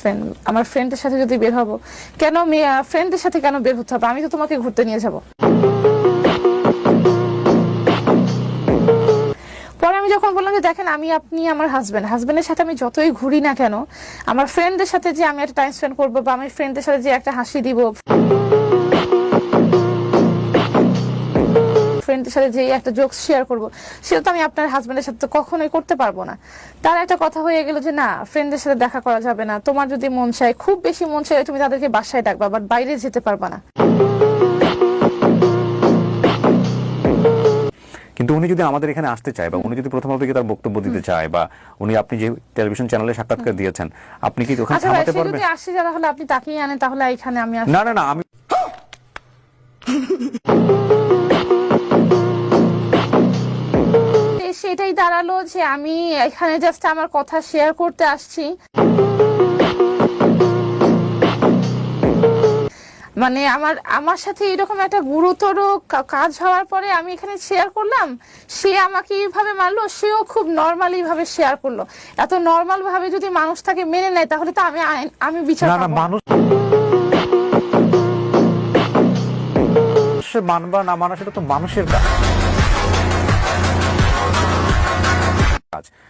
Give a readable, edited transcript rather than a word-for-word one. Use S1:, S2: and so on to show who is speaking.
S1: Friend, আমার ফ্রেন্ডের সাথে যদি বের হবো, কেন ফ্রেন্ডের সাথে কেন বের হতে হবে? আমি তো তোমাকে ঘুরতে নিয়ে যাব। পরে আমি যখন বললাম যে দেখেন আমি আপনি আমার হাজবেন্ডের সাথে আমি যতই ঘুরি না কেন, আমার ফ্রেন্ডদের সাথে যে আমি একটা টাইম স্পেন্ড করবো বা আমার ফ্রেন্ডদের সাথে যে একটা হাসি দিব, ফ্রেন্ডের সাথে যে একটা জোকস শেয়ার করবো, সেটা তো আমি আপনার হাজবেন্ডের সাথে তো কখনোই করতে পারবো না। তার একটা কথা হয়ে গেল যে না, ফ্রেন্ডদের সাথে দেখা করা যাবে না, তোমার যদি মন চায়, খুব বেশি মন চায়, তুমি তাদেরকে বাসায় ডাকবা, বাট বাইরে যেতে পারবা না।
S2: কিন্তু উনি যদি আমাদের এখানে আসতে চায় বা উনি যদি প্রথম থেকে তার বক্তব্য দিতে চায়, বা উনি, আপনি যে টেলিভিশন চ্যানেলে সাক্ষাৎকার দিয়েছেন, আপনি কি ওখানে
S1: আচ্ছা ভাই,
S2: থামাতে
S1: সে
S2: পারবেন?
S1: যদি আসে তাহলে আপনি তাকিয়ে আনেন, তাহলে এখানে আমি
S2: না না না, আমি
S1: সেটাই দাঁড়ালো যে আমি এখানে জাস্ট আমার কথা শেয়ার করতে আসছি। মানে আমার সাথে এরকম একটা গুরুতর কাজ হওয়ার পরে আমি এখানে শেয়ার করলাম, সে আমাকে এইভাবে মারলো, সেও খুব নর্মালি ভাবে শেয়ার করলো। এত নর্মাল ভাবে যদি মানুষ তাকে মেনে নেয়, তাহলে তো আমি বিচার
S2: না না,
S1: পাবো না।
S2: মানুষ মানবা না মানা সেটা তো মানুষের কাজ।